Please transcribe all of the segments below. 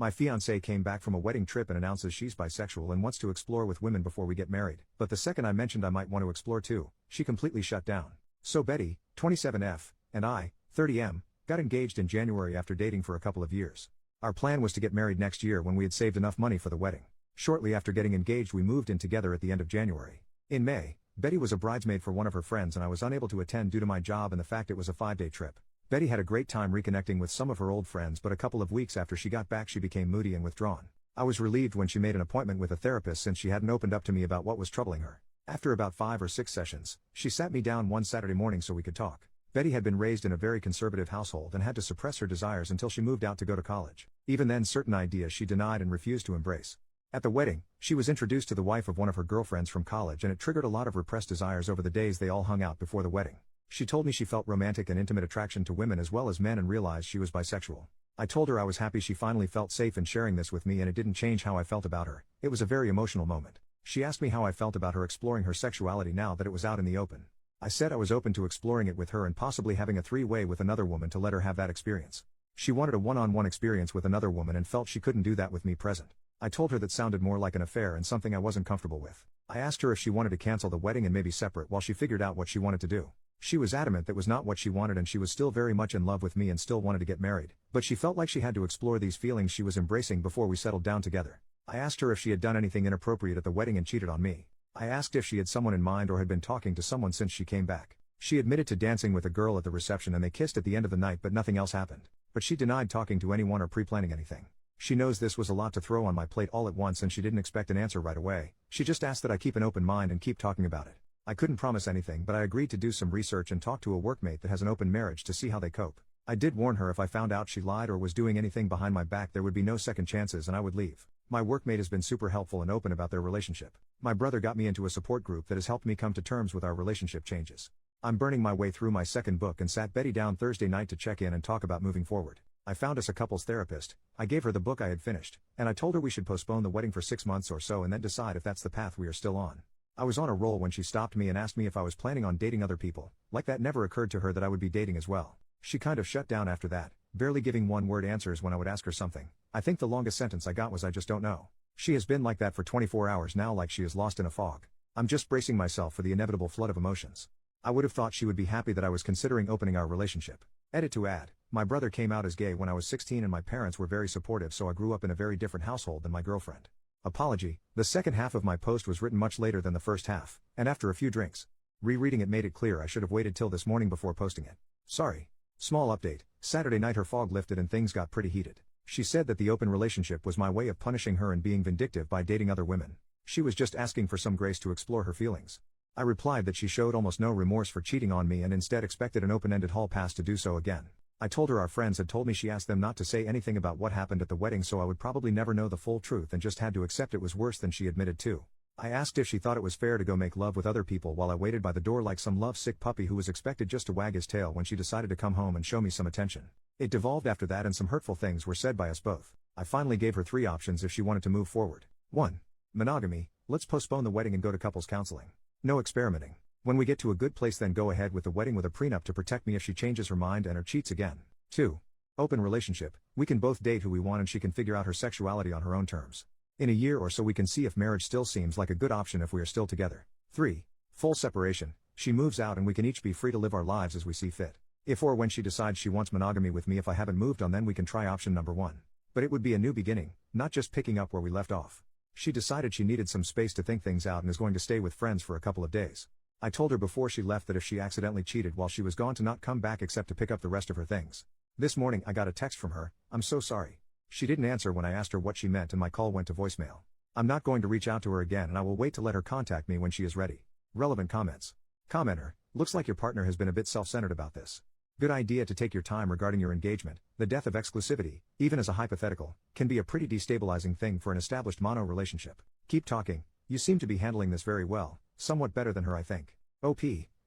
My fiancée came back from a wedding trip and announces she's bisexual and wants to explore with women before we get married. But the second I mentioned I might want to explore too, she completely shut down. So Betty, 27F, and I, 30M, got engaged in January after dating for a couple of years. Our plan was to get married next year when we had saved enough money for the wedding. Shortly after getting engaged we moved in together at the end of January. In May, Betty was a bridesmaid for one of her friends and I was unable to attend due to my job and the fact it was a 5-day trip. Betty had a great time reconnecting with some of her old friends, but a couple of weeks after she got back she became moody and withdrawn. I was relieved when she made an appointment with a therapist since she hadn't opened up to me about what was troubling her. After about 5 or 6 sessions, she sat me down one Saturday morning so we could talk. Betty had been raised in a very conservative household and had to suppress her desires until she moved out to go to college. Even then certain ideas she denied and refused to embrace. At the wedding, she was introduced to the wife of one of her girlfriends from college and it triggered a lot of repressed desires over the days they all hung out before the wedding. She told me she felt romantic and intimate attraction to women as well as men and realized she was bisexual. I told her I was happy she finally felt safe in sharing this with me and it didn't change how I felt about her. It was a very emotional moment. She asked me how I felt about her exploring her sexuality now that it was out in the open. I said I was open to exploring it with her and possibly having a 3-way with another woman to let her have that experience. She wanted a one-on-one experience with another woman and felt she couldn't do that with me present. I told her that sounded more like an affair and something I wasn't comfortable with. I asked her if she wanted to cancel the wedding and maybe separate while she figured out what she wanted to do. She was adamant that was not what she wanted and she was still very much in love with me and still wanted to get married, but she felt like she had to explore these feelings she was embracing before we settled down together. I asked her if she had done anything inappropriate at the wedding and cheated on me. I asked if she had someone in mind or had been talking to someone since she came back. She admitted to dancing with a girl at the reception and they kissed at the end of the night but nothing else happened. But she denied talking to anyone or pre-planning anything. She knows this was a lot to throw on my plate all at once and she didn't expect an answer right away. She just asked that I keep an open mind and keep talking about it. I couldn't promise anything but I agreed to do some research and talk to a workmate that has an open marriage to see how they cope. I did warn her if I found out she lied or was doing anything behind my back there would be no second chances and I would leave. My workmate has been super helpful and open about their relationship. My brother got me into a support group that has helped me come to terms with our relationship changes. I'm burning my way through my second book and sat Betty down Thursday night to check in and talk about moving forward. I found us a couples therapist, I gave her the book I had finished, and I told her we should postpone the wedding for 6 months or so and then decide if that's the path we are still on. I was on a roll when she stopped me and asked me if I was planning on dating other people, like that never occurred to her that I would be dating as well. She kind of shut down after that, barely giving one-word answers when I would ask her something. I think the longest sentence I got was I just don't know. She has been like that for 24 hours now, like she is lost in a fog. I'm just bracing myself for the inevitable flood of emotions. I would have thought she would be happy that I was considering opening our relationship. Edit to add, my brother came out as gay when I was 16 and my parents were very supportive, so I grew up in a very different household than my girlfriend. Apology, the second half of my post was written much later than the first half, and after a few drinks. Rereading it made it clear I should have waited till this morning before posting it. Sorry. Small update, Saturday night her fog lifted and things got pretty heated. She said that the open relationship was my way of punishing her and being vindictive by dating other women. She was just asking for some grace to explore her feelings. I replied that she showed almost no remorse for cheating on me and instead expected an open-ended hall pass to do so again. I told her our friends had told me she asked them not to say anything about what happened at the wedding so I would probably never know the full truth and just had to accept it was worse than she admitted to. I asked if she thought it was fair to go make love with other people while I waited by the door like some love-sick puppy who was expected just to wag his tail when she decided to come home and show me some attention. It devolved after that and some hurtful things were said by us both. I finally gave her 3 options if she wanted to move forward. 1. Monogamy, let's postpone the wedding and go to couples counseling. No experimenting. When we get to a good place then go ahead with the wedding with a prenup to protect me if she changes her mind and or cheats again. 2. Open relationship, we can both date who we want and she can figure out her sexuality on her own terms. In a year or so we can see if marriage still seems like a good option if we are still together. 3. Full separation, she moves out and we can each be free to live our lives as we see fit. If or when she decides she wants monogamy with me if I haven't moved on then we can try option number 1. But it would be a new beginning, not just picking up where we left off. She decided she needed some space to think things out and is going to stay with friends for a couple of days. I told her before she left that if she accidentally cheated while she was gone to not come back except to pick up the rest of her things. This morning I got a text from her, I'm so sorry. She didn't answer when I asked her what she meant and my call went to voicemail. I'm not going to reach out to her again and I will wait to let her contact me when she is ready. Relevant comments. Commenter, looks like your partner has been a bit self-centered about this. Good idea to take your time regarding your engagement. The death of exclusivity, even as a hypothetical, can be a pretty destabilizing thing for an established mono relationship. Keep talking, you seem to be handling this very well, somewhat better than her I think. OP,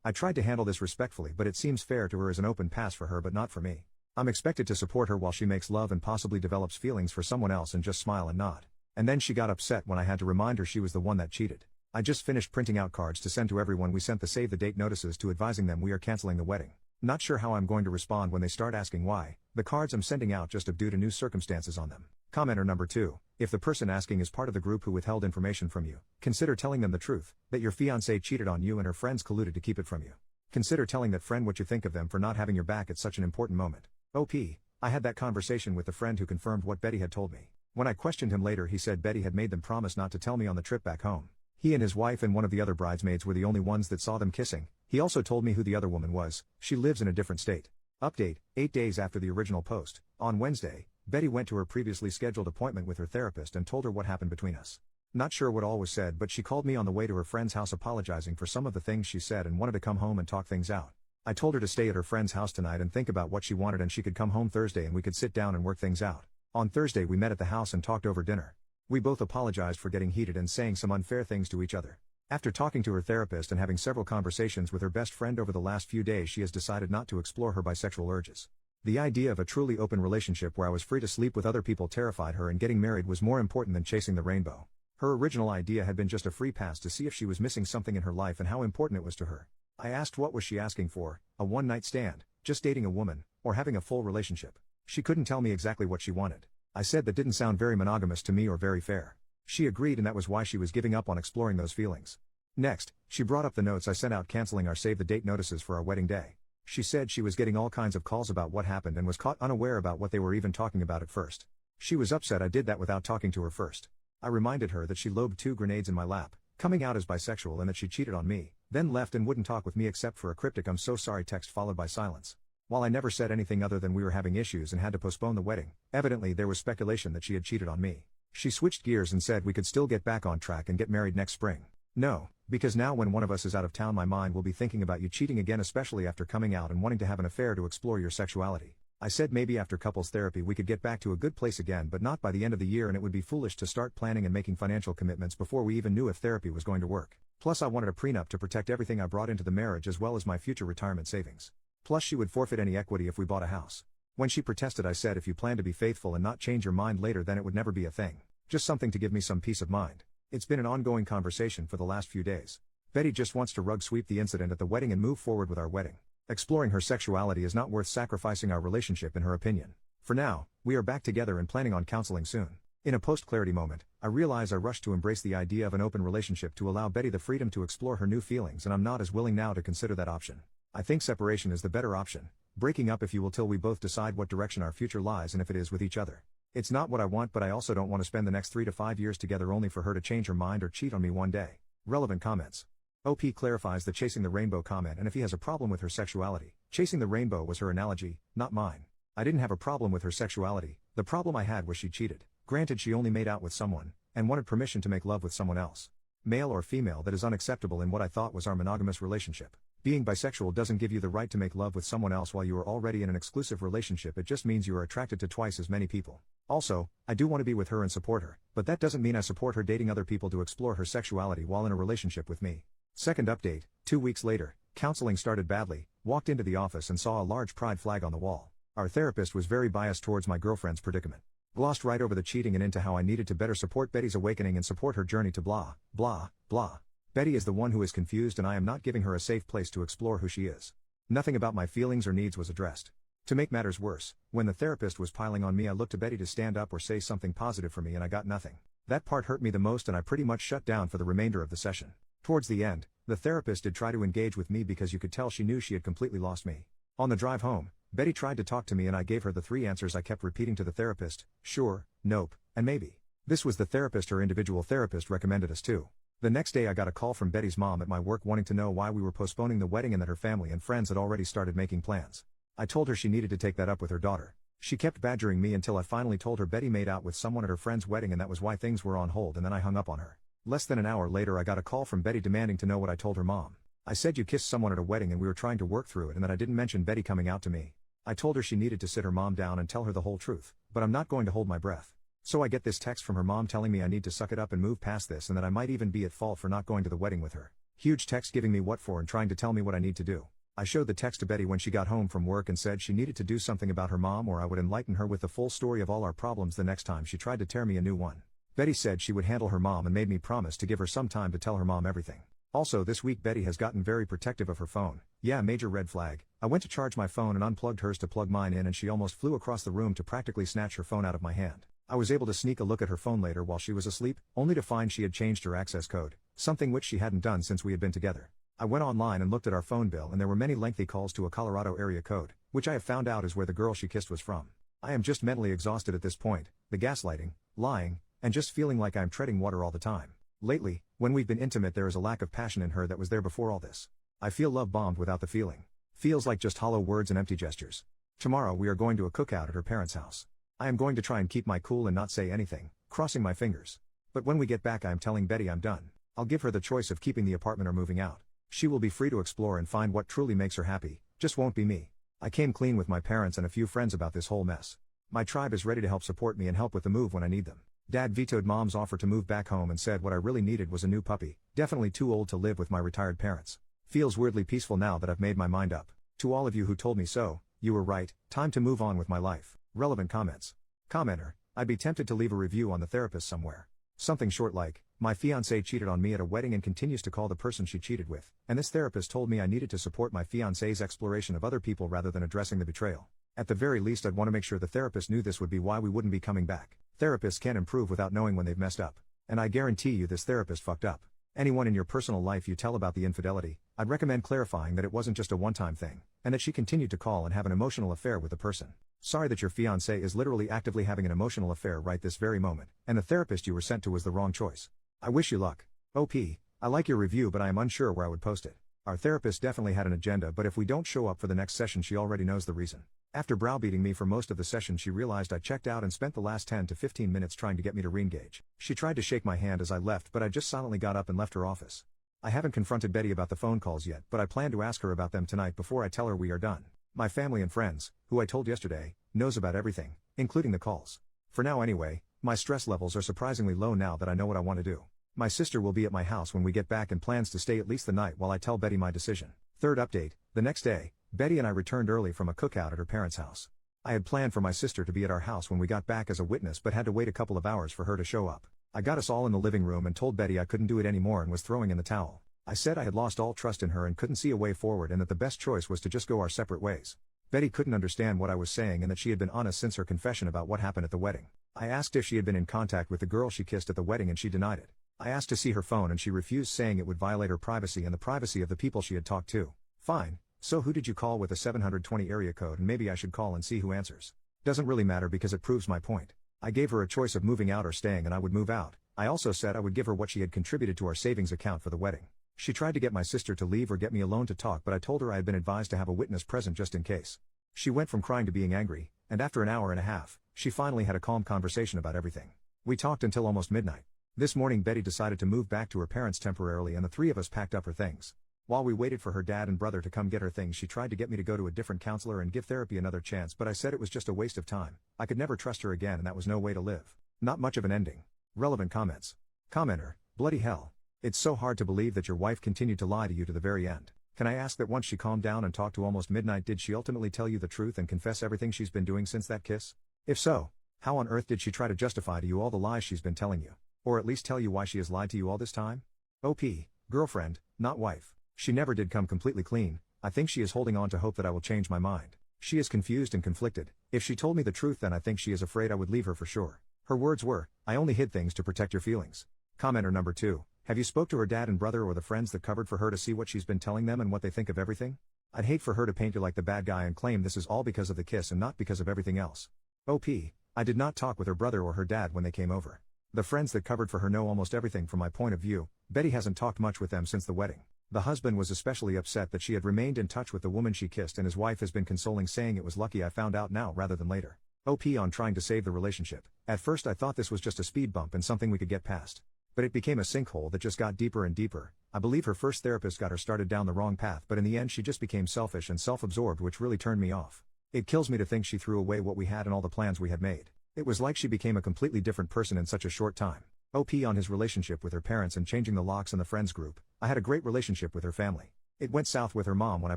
I tried to handle this respectfully but it seems fair to her as an open pass for her but not for me. I'm expected to support her while she makes love and possibly develops feelings for someone else and just smile and nod. And then she got upset when I had to remind her she was the one that cheated. I just finished printing out cards to send to everyone. We sent the save the date notices to advising them we are canceling the wedding. Not sure how I'm going to respond when they start asking why. The cards I'm sending out just have due to new circumstances on them. Commenter number 2. If the person asking is part of the group who withheld information from you, consider telling them the truth, that your fiancée cheated on you and her friends colluded to keep it from you. Consider telling that friend what you think of them for not having your back at such an important moment. OP. I had that conversation with the friend who confirmed what Betty had told me. When I questioned him later, he said Betty had made them promise not to tell me on the trip back home. He and his wife and one of the other bridesmaids were the only ones that saw them kissing. He also told me who the other woman was. She lives in a different state. Update, 8 days after the original post, on Wednesday, Betty went to her previously scheduled appointment with her therapist and told her what happened between us. Not sure what all was said, but she called me on the way to her friend's house apologizing for some of the things she said and wanted to come home and talk things out. I told her to stay at her friend's house tonight and think about what she wanted, and she could come home Thursday and we could sit down and work things out. On Thursday we met at the house and talked over dinner. We both apologized for getting heated and saying some unfair things to each other. After talking to her therapist and having several conversations with her best friend over the last few days, she has decided not to explore her bisexual urges. The idea of a truly open relationship where I was free to sleep with other people terrified her, and getting married was more important than chasing the rainbow. Her original idea had been just a free pass to see if she was missing something in her life and how important it was to her. I asked what was she asking for, a one-night stand, just dating a woman, or having a full relationship. She couldn't tell me exactly what she wanted. I said that didn't sound very monogamous to me or very fair. She agreed, and that was why she was giving up on exploring those feelings. Next, she brought up the notes I sent out canceling our save-the-date notices for our wedding day. She said she was getting all kinds of calls about what happened and was caught unaware about what they were even talking about at first. She was upset I did that without talking to her first. I reminded her that she lobbed 2 grenades in my lap, coming out as bisexual, and that she cheated on me, then left and wouldn't talk with me except for a cryptic "I'm so sorry" text followed by silence. While I never said anything other than we were having issues and had to postpone the wedding, evidently there was speculation that she had cheated on me. She switched gears and said we could still get back on track and get married next spring. No, because now when one of us is out of town my mind will be thinking about you cheating again, especially after coming out and wanting to have an affair to explore your sexuality. I said maybe after couples therapy we could get back to a good place again, but not by the end of the year, and it would be foolish to start planning and making financial commitments before we even knew if therapy was going to work. Plus I wanted a prenup to protect everything I brought into the marriage as well as my future retirement savings. Plus she would forfeit any equity if we bought a house. When she protested I said if you plan to be faithful and not change your mind later then it would never be a thing. Just something to give me some peace of mind. It's been an ongoing conversation for the last few days. Betty just wants to rug sweep the incident at the wedding and move forward with our wedding. Exploring her sexuality is not worth sacrificing our relationship in her opinion. For now, we are back together and planning on counseling soon. In a post-clarity moment, I realize I rushed to embrace the idea of an open relationship to allow Betty the freedom to explore her new feelings, and I'm not as willing now to consider that option. I think separation is the better option. Breaking up if you will till we both decide what direction our future lies and if it is with each other. It's not what I want, but I also don't want to spend the next 3 to 5 years together only for her to change her mind or cheat on me one day. Relevant comments. OP clarifies the chasing the rainbow comment, and if he has a problem with her sexuality, chasing the rainbow was her analogy, not mine. I didn't have a problem with her sexuality, the problem I had was she cheated. Granted she only made out with someone, and wanted permission to make love with someone else. Male or female, that is unacceptable in what I thought was our monogamous relationship. Being bisexual doesn't give you the right to make love with someone else while you are already in an exclusive relationship, it just means you are attracted to twice as many people. Also, I do want to be with her and support her, but that doesn't mean I support her dating other people to explore her sexuality while in a relationship with me. Second update, 2 weeks later, counseling started badly, walked into the office and saw a large pride flag on the wall. Our therapist was very biased towards my girlfriend's predicament. Glossed right over the cheating and into how I needed to better support Betty's awakening and support her journey to blah, blah, blah. Betty is the one who is confused and I am not giving her a safe place to explore who she is. Nothing about my feelings or needs was addressed. To make matters worse, when the therapist was piling on me I looked to Betty to stand up or say something positive for me and I got nothing. That part hurt me the most and I pretty much shut down for the remainder of the session. Towards the end, the therapist did try to engage with me because you could tell she knew she had completely lost me. On the drive home, Betty tried to talk to me and I gave her the 3 answers I kept repeating to the therapist: sure, nope, and maybe. This was the therapist her individual therapist recommended us to. The next day I got a call from Betty's mom at my work wanting to know why we were postponing the wedding and that her family and friends had already started making plans. I told her she needed to take that up with her daughter. She kept badgering me until I finally told her Betty made out with someone at her friend's wedding and that was why things were on hold, and then I hung up on her. Less than an hour later I got a call from Betty demanding to know what I told her mom. I said you kissed someone at a wedding and we were trying to work through it and that I didn't mention Betty coming out to me. I told her she needed to sit her mom down and tell her the whole truth, but I'm not going to hold my breath. So I get this text from her mom telling me I need to suck it up and move past this and that I might even be at fault for not going to the wedding with her. Huge text giving me what for and trying to tell me what I need to do. I showed the text to Betty when she got home from work and said she needed to do something about her mom or I would enlighten her with the full story of all our problems the next time she tried to tear me a new one. Betty said she would handle her mom and made me promise to give her some time to tell her mom everything. Also this week Betty has gotten very protective of her phone. Yeah, major red flag. I went to charge my phone and unplugged hers to plug mine in and she almost flew across the room to practically snatch her phone out of my hand. I was able to sneak a look at her phone later while she was asleep, only to find she had changed her access code, something which she hadn't done since we had been together. I went online and looked at our phone bill and there were many lengthy calls to a Colorado area code, which I have found out is where the girl she kissed was from. I am just mentally exhausted at this point, the gaslighting, lying, and just feeling like I'm treading water all the time. Lately, when we've been intimate there is a lack of passion in her that was there before all this. I feel love bombed without the feeling. Feels like just hollow words and empty gestures. Tomorrow we are going to a cookout at her parents' house. I am going to try and keep my cool and not say anything, crossing my fingers. But when we get back I am telling Betty I'm done. I'll give her the choice of keeping the apartment or moving out. She will be free to explore and find what truly makes her happy, just won't be me. I came clean with my parents and a few friends about this whole mess. My tribe is ready to help support me and help with the move when I need them. Dad vetoed Mom's offer to move back home and said what I really needed was a new puppy, definitely too old to live with my retired parents. Feels weirdly peaceful now that I've made my mind up. To all of you who told me so, you were right, time to move on with my life. Relevant comments. Commenter, I'd be tempted to leave a review on the therapist somewhere. Something short like, my fiancée cheated on me at a wedding and continues to call the person she cheated with, and this therapist told me I needed to support my fiancée's exploration of other people rather than addressing the betrayal. At the very least I'd want to make sure the therapist knew this would be why we wouldn't be coming back. Therapists can't improve without knowing when they've messed up. And I guarantee you this therapist fucked up. Anyone in your personal life you tell about the infidelity, I'd recommend clarifying that it wasn't just a one-time thing, and that she continued to call and have an emotional affair with the person. Sorry that your fiancé is literally actively having an emotional affair right this very moment, and the therapist you were sent to was the wrong choice. I wish you luck. OP, I like your review but I am unsure where I would post it. Our therapist definitely had an agenda but if we don't show up for the next session she already knows the reason. After browbeating me for most of the session she realized I checked out and spent the last 10 to 15 minutes trying to get me to re-engage. She tried to shake my hand as I left but I just silently got up and left her office. I haven't confronted Betty about the phone calls yet but I plan to ask her about them tonight before I tell her we are done. My family and friends, who I told yesterday, knows about everything, including the calls. For now anyway, my stress levels are surprisingly low now that I know what I want to do. My sister will be at my house when we get back and plans to stay at least the night while I tell Betty my decision. Third update, the next day, Betty and I returned early from a cookout at her parents' house. I had planned for my sister to be at our house when we got back as a witness but had to wait a couple of hours for her to show up. I got us all in the living room and told Betty I couldn't do it anymore and was throwing in the towel. I said I had lost all trust in her and couldn't see a way forward and that the best choice was to just go our separate ways. Betty couldn't understand what I was saying and that she had been honest since her confession about what happened at the wedding. I asked if she had been in contact with the girl she kissed at the wedding and she denied it. I asked to see her phone and she refused, saying it would violate her privacy and the privacy of the people she had talked to. Fine, so who did you call with a 720 area code, and maybe I should call and see who answers. Doesn't really matter because it proves my point. I gave her a choice of moving out or staying and I would move out. I also said I would give her what she had contributed to our savings account for the wedding. She tried to get my sister to leave or get me alone to talk but I told her I had been advised to have a witness present just in case. She went from crying to being angry, and after an hour and a half, she finally had a calm conversation about everything. We talked until almost midnight. This morning Betty decided to move back to her parents temporarily and the three of us packed up her things. While we waited for her dad and brother to come get her things she tried to get me to go to a different counselor and give therapy another chance but I said it was just a waste of time. I could never trust her again and that was no way to live. Not much of an ending. Relevant comments. Commenter, bloody hell. It's so hard to believe that your wife continued to lie to you to the very end. Can I ask that once she calmed down and talked to almost midnight did she ultimately tell you the truth and confess everything she's been doing since that kiss? If so, how on earth did she try to justify to you all the lies she's been telling you? Or at least tell you why she has lied to you all this time? OP, girlfriend, not wife. She never did come completely clean. I think she is holding on to hope that I will change my mind. She is confused and conflicted. If she told me the truth then I think she is afraid I would leave her for sure. Her words were, I only hid things to protect your feelings. Commenter number 2. Have you spoke to her dad and brother or the friends that covered for her to see what she's been telling them and what they think of everything? I'd hate for her to paint you like the bad guy and claim this is all because of the kiss and not because of everything else. OP, I did not talk with her brother or her dad when they came over. The friends that covered for her know almost everything from my point of view. Betty hasn't talked much with them since the wedding. The husband was especially upset that she had remained in touch with the woman she kissed and his wife has been consoling saying it was lucky I found out now rather than later. OP on trying to save the relationship. At first I thought this was just a speed bump and something we could get past. But it became a sinkhole that just got deeper and deeper. I believe her first therapist got her started down the wrong path but in the end she just became selfish and self-absorbed which really turned me off. It kills me to think she threw away what we had and all the plans we had made. It was like she became a completely different person in such a short time. OP on his relationship with her parents and changing the locks in the friends group. I had a great relationship with her family. It went south with her mom when I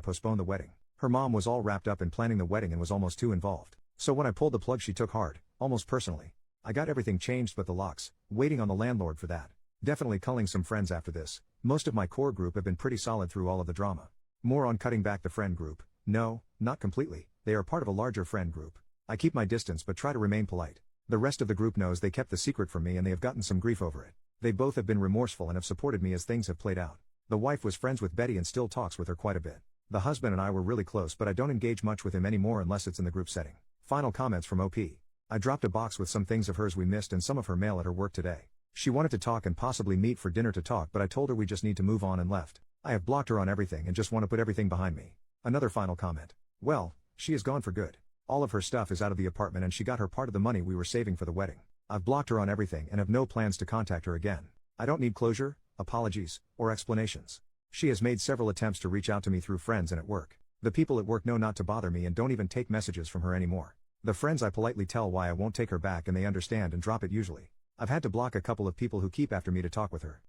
postponed the wedding. Her mom was all wrapped up in planning the wedding and was almost too involved. So when I pulled the plug she took hard, almost personally. I got everything changed but the locks, waiting on the landlord for that. Definitely culling some friends after this. Most of my core group have been pretty solid through all of the drama. More on cutting back the friend group. No, not completely, they are part of a larger friend group. I keep my distance but try to remain polite. The rest of the group knows they kept the secret from me and they have gotten some grief over it. They both have been remorseful and have supported me as things have played out. The wife was friends with Betty and still talks with her quite a bit. The husband and I were really close, but I don't engage much with him anymore unless it's in the group setting. Final comments from OP. I dropped a box with some things of hers we missed and some of her mail at her work today. She wanted to talk and possibly meet for dinner to talk, but I told her we just need to move on and left. I have blocked her on everything and just want to put everything behind me. Another final comment. Well, she is gone for good. All of her stuff is out of the apartment and she got her part of the money we were saving for the wedding. I've blocked her on everything and have no plans to contact her again. I don't need closure, apologies, or explanations. She has made several attempts to reach out to me through friends and at work. The people at work know not to bother me and don't even take messages from her anymore. The friends I politely tell why I won't take her back and they understand and drop it usually. I've had to block a couple of people who keep after me to talk with her.